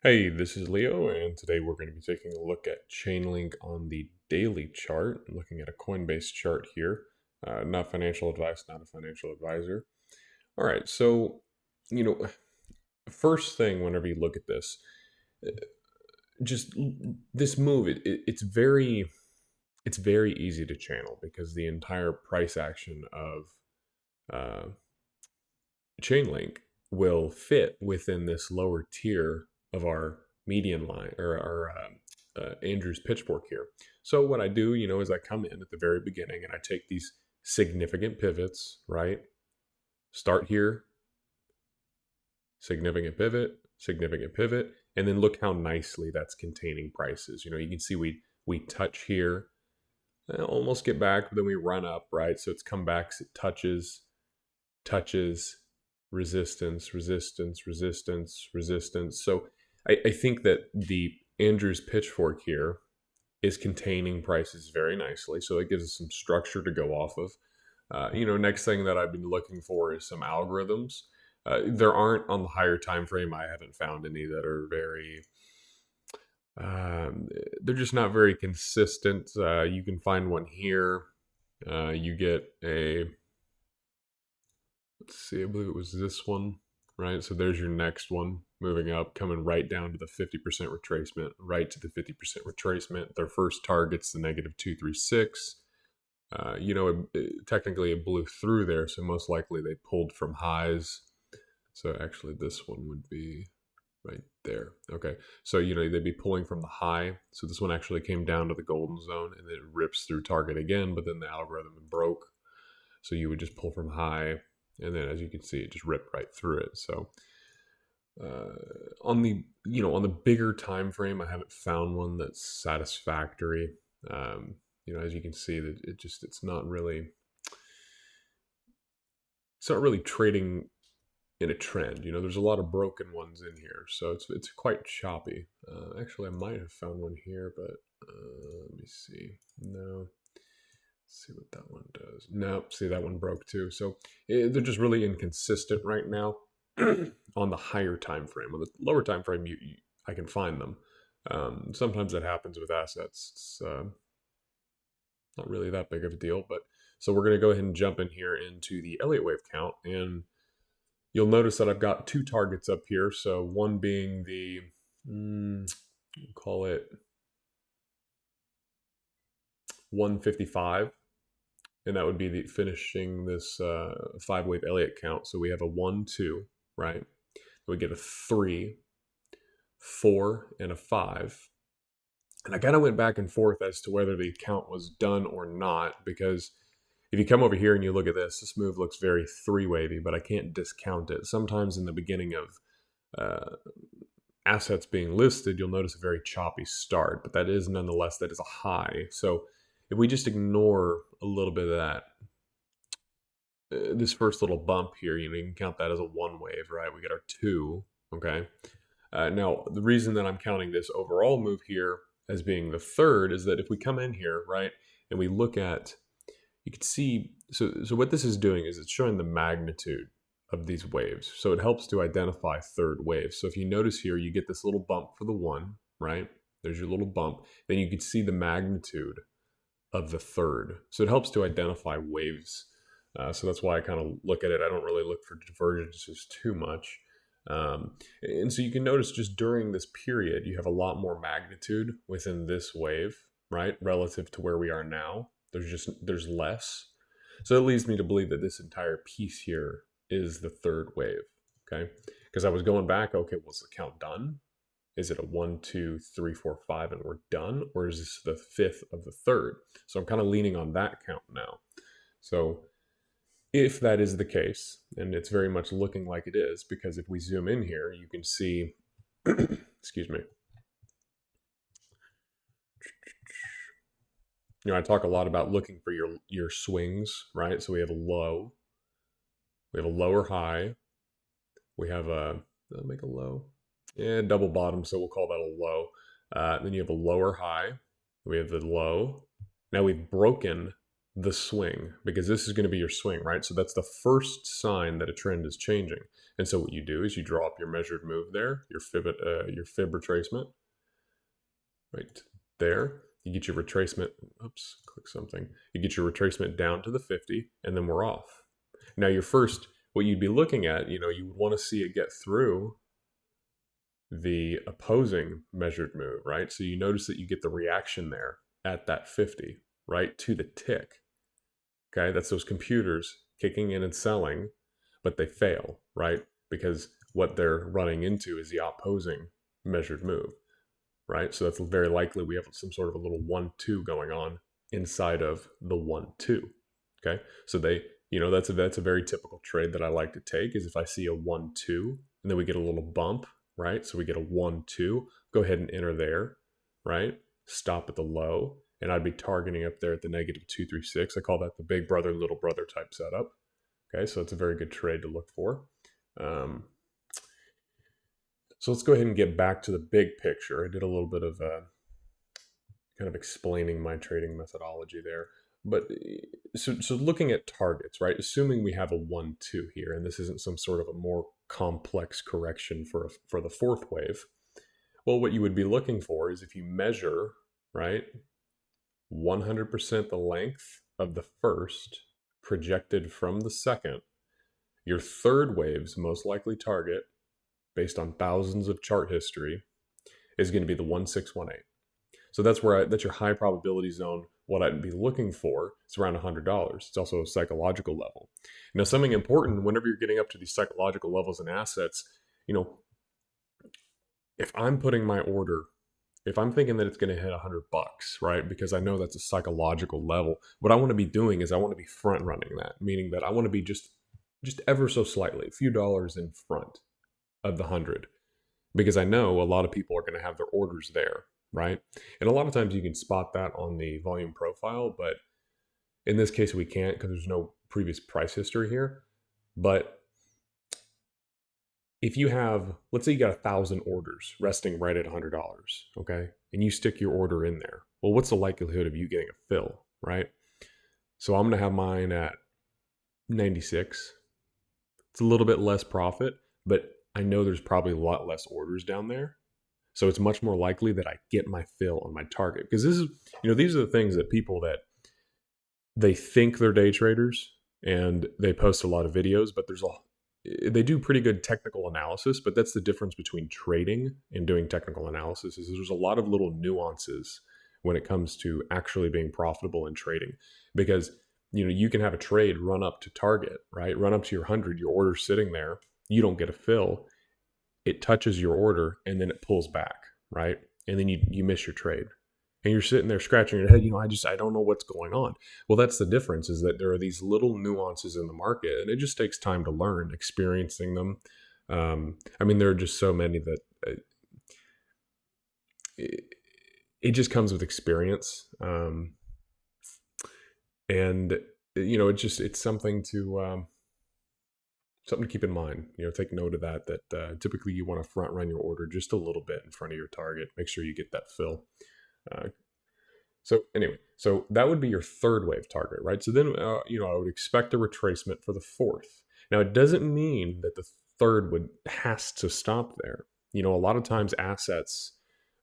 Hey, this is Leo, and today we're going to be taking a look at ChainLink on the daily chart, looking at a Coinbase chart here. Not financial advice, not a financial advisor. All right, so, you know, first thing whenever you look at this, uh, just this move, it's very easy to channel because the entire price action of uh, ChainLink will fit within this lower tier of our median line or our Andrew's pitchfork here. So what I do, is I come in at the very beginning and I take these significant pivots, right? Start here, significant pivot, and then look how nicely that's containing prices. You can see we touch here, almost get back, but then we run up, right? So it's come back, it touches, resistance, resistance, resistance, resistance. So I think that the Andrew's pitchfork here is containing prices very nicely. So it gives us some structure to go off of. Next thing that I've been looking for is some algorithms. There aren't on the higher time frame. I haven't found any that are very. They're just not very consistent. You can find one here. You get a. Let's see. I believe it was this one, right? So there's your next one moving up, coming right down to the 50% retracement, right to the 50% retracement. Their first target's the negative 236. Technically it blew through there, so most likely they pulled from highs. So actually this one would be right there. Okay, so they'd be pulling from the high. So this one actually came down to the golden zone and then it rips through target again, but then the algorithm broke. So you would just pull from high, and then as you can see, it just ripped right through it. So on the bigger time frame, I haven't found one that's satisfactory. As you can see, that it's not really trading in a trend. There's a lot of broken ones in here, so it's quite choppy. Actually, I might have found one here, but let me see. No. Let's see what that one does. No, see, that one broke too. So they're just really inconsistent right now on the higher time frame. On the lower time frame, I can find them. Sometimes that happens with assets. It's not really that big of a deal. But so we're going to go ahead and jump in here into the Elliott wave count, and you'll notice that I've got two targets up here. So one being the call it 155. And that would be the finishing this 5-wave Elliott count. So we have a 1, 2, right? We get a 3, 4, and a 5. And I kind of went back and forth as to whether the count was done or not, because if you come over here and you look at this move looks very 3-wavy, but I can't discount it. Sometimes in the beginning of assets being listed, you'll notice a very choppy start, but that is a high. So if we just ignore a little bit of that, this first little bump here, you can count that as a 1 wave, right? We get our 2, okay? Now, the reason that I'm counting this overall move here as being the third is that if we come in here, right, and we look at, you can see, so what this is doing is it's showing the magnitude of these waves. So it helps to identify third waves. So if you notice here, you get this little bump for the 1, right? There's your little bump. Then you can see the magnitude of the third. So it helps to identify waves. So that's why I kind of look at it. I don't really look for divergences too much. And so you can notice just during this period, you have a lot more magnitude within this wave, right? Relative to where we are now. There's less. So it leads me to believe that this entire piece here is the third wave, okay? Because I was going back, okay, was the count done? Is it a 1, 2, 3, 4, 5, and we're done? Or is this the fifth of the third? So I'm kind of leaning on that count now. So if that is the case, and it's very much looking like it is, because if we zoom in here, you can see, excuse me. I talk a lot about looking for your swings, right? So we have a low, we have a lower high, we have make a low. Yeah, double bottom, so we'll call that a low. Then you have a lower high. We have the low. Now we've broken the swing, because this is going to be your swing, right? So that's the first sign that a trend is changing. And so what you do is you draw up your measured move there, your fib retracement, right there. You get your retracement, oops, click something. You get your retracement down to the 50, and then we're off. Now your first, what you'd be looking at, you would want to see it get through the opposing measured move, right? So you notice that you get the reaction there at that 50, right, to the tick. Okay, that's those computers kicking in and selling, but they fail, right? Because what they're running into is the opposing measured move, right? So that's very likely we have some sort of a little 1-2 going on inside of the 1-2. Okay, so that's a very typical trade that I like to take is if I see a 1-2 and then we get a little bump, right? So we get a 1-2, go ahead and enter there, right? Stop at the low, and I'd be targeting up there at the -236. I call that the big brother, little brother type setup. Okay, so it's a very good trade to look for. So let's go ahead and get back to the big picture. I did a little bit of kind of explaining my trading methodology there. But so looking at targets, right? Assuming we have a 1-2 here, and this isn't some sort of a more complex correction for the fourth wave. Well, what you would be looking for is if you measure, right, 100% the length of the first projected from the second, your third wave's most likely target, based on thousands of chart history, is going to be the 1618. So that's your high probability zone. What I'd be looking for is around $100. It's also a psychological level. Now, something important whenever you're getting up to these psychological levels in assets, if I'm putting my order, if I'm thinking that it's going to hit $100, right? Because I know that's a psychological level. What I want to be doing is I want to be front running that, meaning that I want to be just ever so slightly, a few dollars in front of the 100, because I know a lot of people are going to have their orders there, right? And a lot of times you can spot that on the volume profile, but in this case we can't because there's no previous price history here. But if you have, let's say you got 1,000 orders resting right at $100, okay, and you stick your order in there, well, what's the likelihood of you getting a fill, right? So I'm going to have mine at 96. It's a little bit less profit, but I know there's probably a lot less orders down there. So it's much more likely that I get my fill on my target. Because this is, these are the things that people that they think they're day traders and they post a lot of videos, but they do pretty good technical analysis. But that's the difference between trading and doing technical analysis is there's a lot of little nuances when it comes to actually being profitable in trading. Because, you can have a trade run up to target, right? Run up to your 100, your order's sitting there. You don't get a fill, it touches your order, and then it pulls back, right? And then you miss your trade. And you're sitting there scratching your head, I don't know what's going on. Well, that's the difference, is that there are these little nuances in the market, and it just takes time to learn, experiencing them. There are just so many that it just comes with experience. And, it's something to... something to keep in mind, take note of that typically you want to front run your order just a little bit in front of your target. Make sure you get that fill. So that would be your third wave target, right? So then, I would expect a retracement for the fourth. Now, it doesn't mean that the third has to stop there. A lot of times assets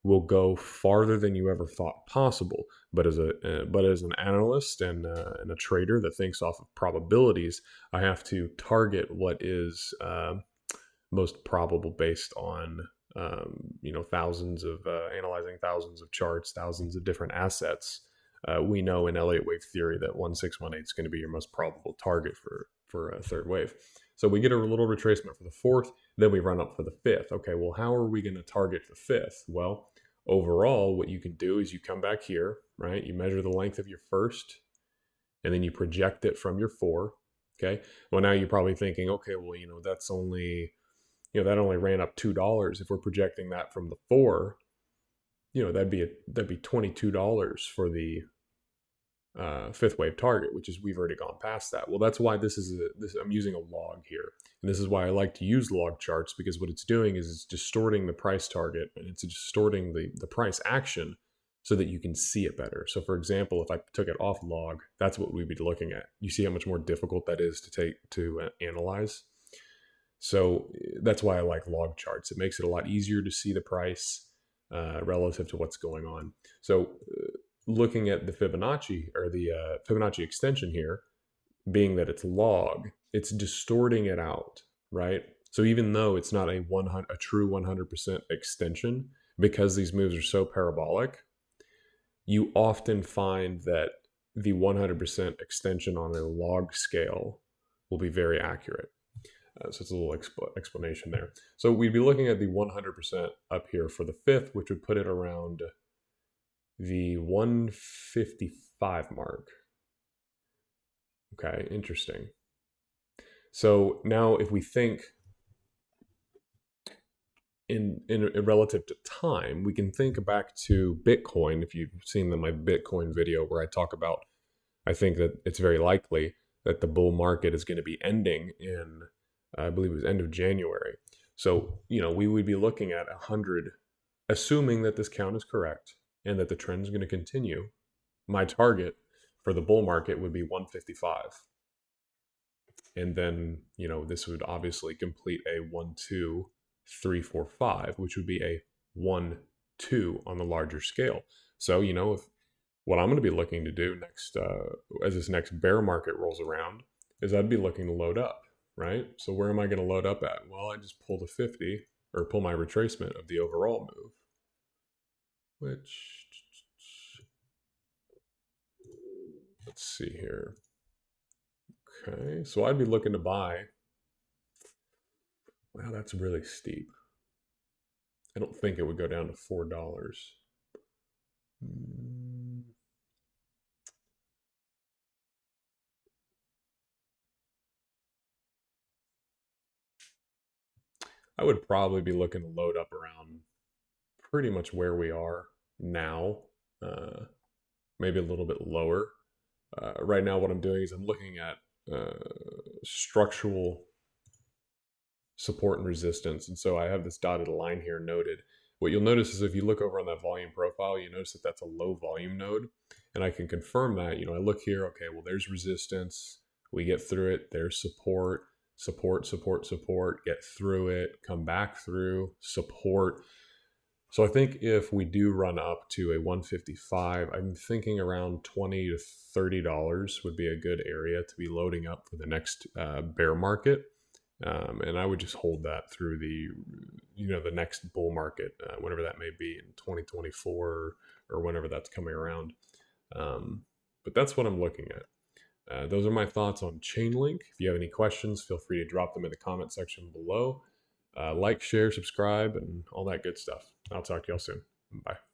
will go farther than you ever thought possible. But as an analyst and a trader that thinks off of probabilities, I have to target what is most probable based on analyzing thousands of charts, thousands of different assets. We know in Elliott wave theory that 1618 is going to be your most probable target for a third wave. So we get a little retracement for the fourth, then we run up for the fifth. Okay, well, how are we going to target the fifth? Well, overall, what you can do is you come back here, right? You measure the length of your first, and then you project it from your four. Okay. Well, now you're probably thinking, okay, well, that's only, that only ran up $2. If we're projecting that from the four, that'd be $22 for the fifth wave target, which is we've already gone past that. Well, that's why I'm using a log here. And this is why I like to use log charts, because what it's doing is it's distorting the price target, and it's distorting the price action so that you can see it better. So for example, if I took it off log, that's what we'd be looking at. You see how much more difficult that is to analyze. So that's why I like log charts. It makes it a lot easier to see the price relative to what's going on. So looking at the Fibonacci or the Fibonacci extension here, being that it's log, it's distorting it out, right? So even though it's not a true 100% extension, because these moves are so parabolic, you often find that the 100% extension on a log scale will be very accurate. So it's a little explanation there. So we'd be looking at the 100% up here for the fifth, which would put it around the 155 mark. Okay, interesting. So now if we think in relative to time, we can think back to Bitcoin. If you've seen my Bitcoin video where I talk about, I think that it's very likely that the bull market is going to be ending in, I believe it was end of January. So, we would be looking at 100, assuming that this count is correct and that the trend is going to continue. My target for the bull market would be 155. And then, this would obviously complete a 1, 2, 3, 4, 5, which would be a 1, 2 on the larger scale. So, if what I'm going to be looking to do next, as this next bear market rolls around, is I'd be looking to load up, right? So where am I going to load up at? Well, I just pull the 50 or pull my retracement of the overall move, which, let's see here. Okay, so I'd be looking to buy. Wow, that's really steep. I don't think it would go down to $4. I would probably be looking to load up around pretty much where we are now, maybe a little bit lower. Right now, what I'm doing is I'm looking at structural support and resistance. And so I have this dotted line here noted. What you'll notice is if you look over on that volume profile, you notice that that's a low volume node. And I can confirm that, I look here, okay, well, there's resistance. We get through it. There's support, get through it, come back through, support. So I think if we do run up to a 155, I'm thinking around $20 to $30 would be a good area to be loading up for the next bear market. And I would just hold that through the next bull market, whenever that may be in 2024 or whenever that's coming around. But that's what I'm looking at. Those are my thoughts on ChainLink. If you have any questions, feel free to drop them in the comment section below. Like, share, subscribe, and all that good stuff. I'll talk to y'all soon. Bye.